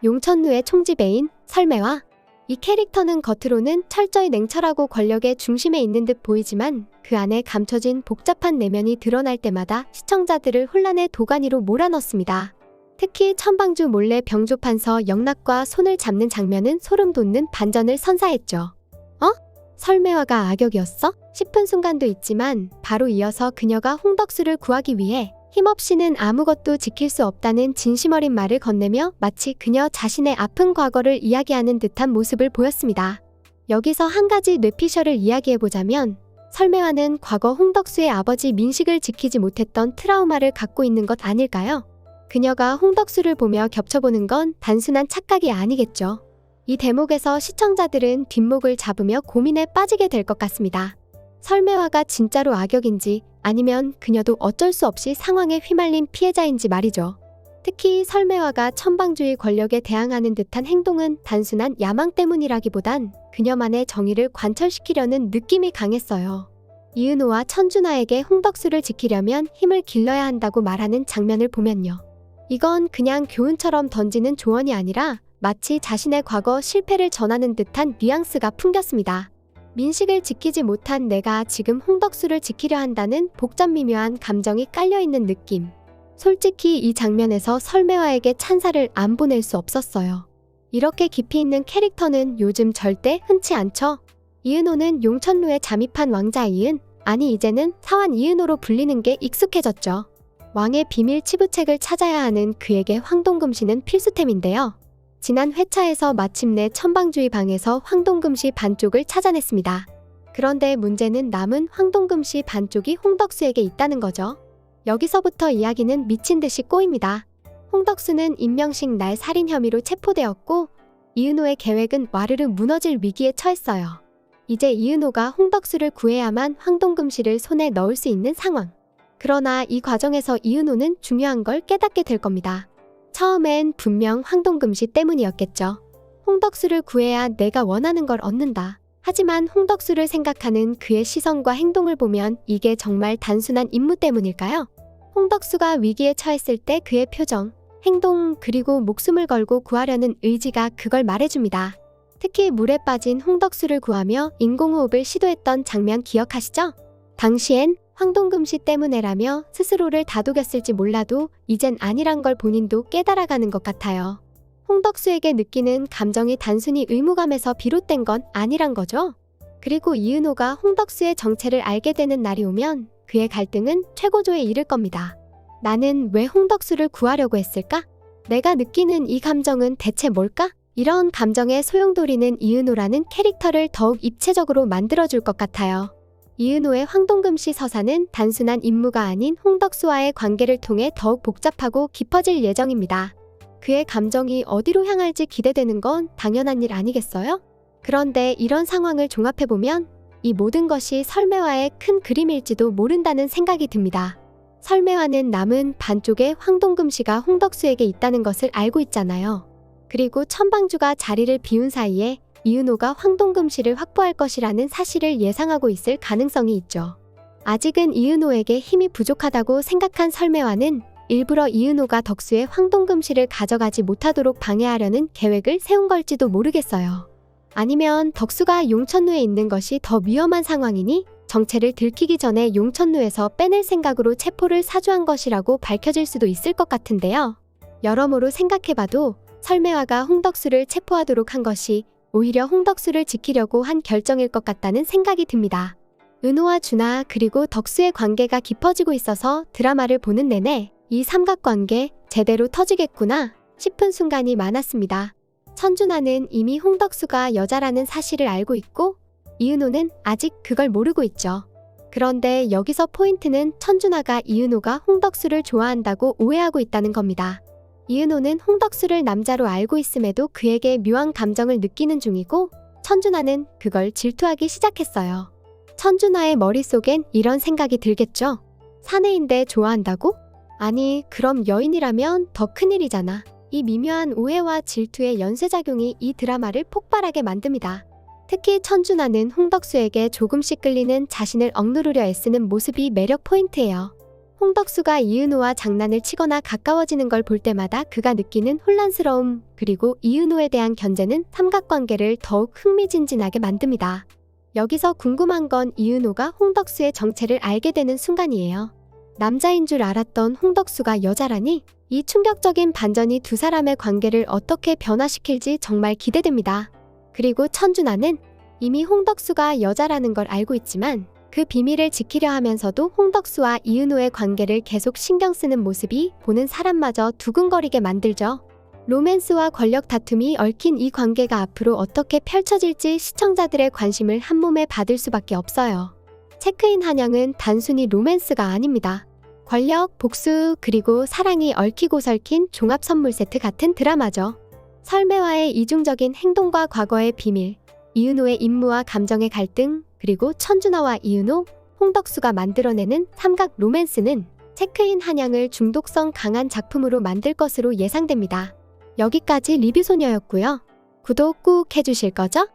용천루의 총지배인 설매화. 이 캐릭터는 겉으로는 철저히 냉철하고 권력의 중심에 있는 듯 보이지만 그 안에 감춰진 복잡한 내면이 드러날 때마다 시청자들을 혼란의 도가니로 몰아넣습니다. 특히 천방주 몰래 병조판서 영락과 손을 잡는 장면은 소름 돋는 반전을 선사했죠. 설매화가 악역이었어? 싶은 순간도 있지만 바로 이어서 그녀가 홍덕수를 구하기 위해 힘없이는 아무것도 지킬 수 없다는 진심 어린 말을 건네며 마치 그녀 자신의 아픈 과거를 이야기하는 듯한 모습을 보였습니다. 여기서 한 가지 뇌피셜을 이야기해보자면 설매화는 과거 홍덕수의 아버지 민식을 지키지 못했던 트라우마를 갖고 있는 것 아닐까요? 그녀가 홍덕수를 보며 겹쳐보는 건 단순한 착각이 아니겠죠. 이 대목에서 시청자들은 뒷목을 잡으며 고민에 빠지게 될 것 같습니다. 설매화가 진짜로 악역인지 아니면 그녀도 어쩔 수 없이 상황에 휘말린 피해자인지 말이죠. 특히 설매화가 천방주의 권력에 대항하는 듯한 행동은 단순한 야망 때문이라기보단 그녀만의 정의를 관철시키려는 느낌이 강했어요. 이은호와 천준하에게 홍덕수를 지키려면 힘을 길러야 한다고 말하는 장면을 보면요. 이건 그냥 교훈처럼 던지는 조언이 아니라 마치 자신의 과거 실패를 전하는 듯한 뉘앙스가 풍겼습니다. 민식을 지키지 못한 내가 지금 홍덕수를 지키려 한다는 복잡 미묘한 감정이 깔려있는 느낌. 솔직히 이 장면에서 설매화에게 찬사를 안 보낼 수 없었어요. 이렇게 깊이 있는 캐릭터는 요즘 절대 흔치 않죠. 이은호는 용천루에 잠입한 왕자 이은, 아니 이제는 사환 이은호로 불리는 게 익숙해졌죠. 왕의 비밀 치부책을 찾아야 하는 그에게 황동금씨는 필수템인데요. 지난 회차에서 마침내 천방주의 방에서 황동금씨 반쪽을 찾아냈습니다. 그런데 문제는 남은 황동금씨 반쪽이 홍덕수에게 있다는 거죠. 여기서부터 이야기는 미친 듯이 꼬입니다. 홍덕수는 임명식 날 살인 혐의로 체포되었고 이은호의 계획은 와르르 무너질 위기에 처했어요. 이제 이은호가 홍덕수를 구해야만 황동금씨를 손에 넣을 수 있는 상황. 그러나 이 과정에서 이은호는 중요한 걸 깨닫게 될 겁니다. 처음엔 분명 황동금씨 때문이었겠죠. 홍덕수를 구해야 내가 원하는 걸 얻는다. 하지만 홍덕수를 생각하는 그의 시선과 행동을 보면 이게 정말 단순한 임무 때문일까요? 홍덕수가 위기에 처했을 때 그의 표정, 행동 그리고 목숨을 걸고 구하려는 의지가 그걸 말해줍니다. 특히 물에 빠진 홍덕수를 구하며 인공호흡을 시도했던 장면 기억하시죠? 당시엔 황동금씨 때문에라며 스스로를 다독였을지 몰라도 이젠 아니란 걸 본인도 깨달아가는 것 같아요. 홍덕수에게 느끼는 감정이 단순히 의무감에서 비롯된 건 아니란 거죠. 그리고 이은호가 홍덕수의 정체를 알게 되는 날이 오면 그의 갈등은 최고조에 이를 겁니다. 나는 왜 홍덕수를 구하려고 했을까? 내가 느끼는 이 감정은 대체 뭘까? 이런 감정에 소용돌이는 이은호라는 캐릭터를 더욱 입체적으로 만들어줄 것 같아요. 이은호의 황동금씨 서사는 단순한 임무가 아닌 홍덕수와의 관계를 통해 더욱 복잡하고 깊어질 예정입니다. 그의 감정이 어디로 향할지 기대되는 건 당연한 일 아니겠어요? 그런데 이런 상황을 종합해보면 이 모든 것이 설매화의 큰 그림일지도 모른다는 생각이 듭니다. 설매화는 남은 반쪽의 황동금씨가 홍덕수에게 있다는 것을 알고 있잖아요. 그리고 천방주가 자리를 비운 사이에 이은호가 황동금씨를 확보할 것이라는 사실을 예상하고 있을 가능성이 있죠. 아직은 이은호에게 힘이 부족하다고 생각한 설매화는 일부러 이은호가 덕수의 황동금씨를 가져가지 못하도록 방해하려는 계획을 세운 걸지도 모르겠어요. 아니면 덕수가 용천루에 있는 것이 더 위험한 상황이니 정체를 들키기 전에 용천루에서 빼낼 생각으로 체포를 사주한 것이라고 밝혀질 수도 있을 것 같은데요. 여러모로 생각해봐도 설매화가 홍덕수를 체포하도록 한 것이 오히려 홍덕수를 지키려고 한 결정일 것 같다는 생각이 듭니다. 은호와 준하 그리고 덕수의 관계가 깊어지고 있어서 드라마를 보는 내내 이 삼각관계 제대로 터지겠구나 싶은 순간이 많았습니다. 천준하는 이미 홍덕수가 여자라는 사실을 알고 있고 이은호는 아직 그걸 모르고 있죠. 그런데 여기서 포인트는 천준하가 이은호가 홍덕수를 좋아한다고 오해하고 있다는 겁니다. 이은호는 홍덕수를 남자로 알고 있음에도 그에게 묘한 감정을 느끼는 중이고 천준하는 그걸 질투하기 시작했어요. 천준하의 머릿속엔 이런 생각이 들겠죠. 사내인데 좋아한다고? 아니 그럼 여인이라면 더 큰일이잖아. 이 미묘한 오해와 질투의 연쇄작용이 이 드라마를 폭발하게 만듭니다. 특히 천준하는 홍덕수에게 조금씩 끌리는 자신을 억누르려 애쓰는 모습이 매력 포인트예요. 홍덕수가 이은호와 장난을 치거나 가까워지는 걸 볼 때마다 그가 느끼는 혼란스러움, 그리고 이은호에 대한 견제는 삼각관계를 더욱 흥미진진하게 만듭니다. 여기서 궁금한 건 이은호가 홍덕수의 정체를 알게 되는 순간이에요. 남자인 줄 알았던 홍덕수가 여자라니, 이 충격적인 반전이 두 사람의 관계를 어떻게 변화시킬지 정말 기대됩니다. 그리고 천준하는 이미 홍덕수가 여자라는 걸 알고 있지만 그 비밀을 지키려 하면서도 홍덕수와 이은호의 관계를 계속 신경 쓰는 모습이 보는 사람마저 두근거리게 만들죠. 로맨스와 권력 다툼이 얽힌 이 관계가 앞으로 어떻게 펼쳐질지 시청자들의 관심을 한몸에 받을 수밖에 없어요. 체크인 한양은 단순히 로맨스가 아닙니다. 권력, 복수, 그리고 사랑이 얽히고 설킨 종합 선물 세트 같은 드라마죠. 설매화의 이중적인 행동과 과거의 비밀, 이은호의 임무와 감정의 갈등, 그리고 천준하와 이은호, 홍덕수가 만들어내는 삼각 로맨스는 체크인 한양을 중독성 강한 작품으로 만들 것으로 예상됩니다. 여기까지 리뷰소녀였고요. 구독 꾹 해주실 거죠?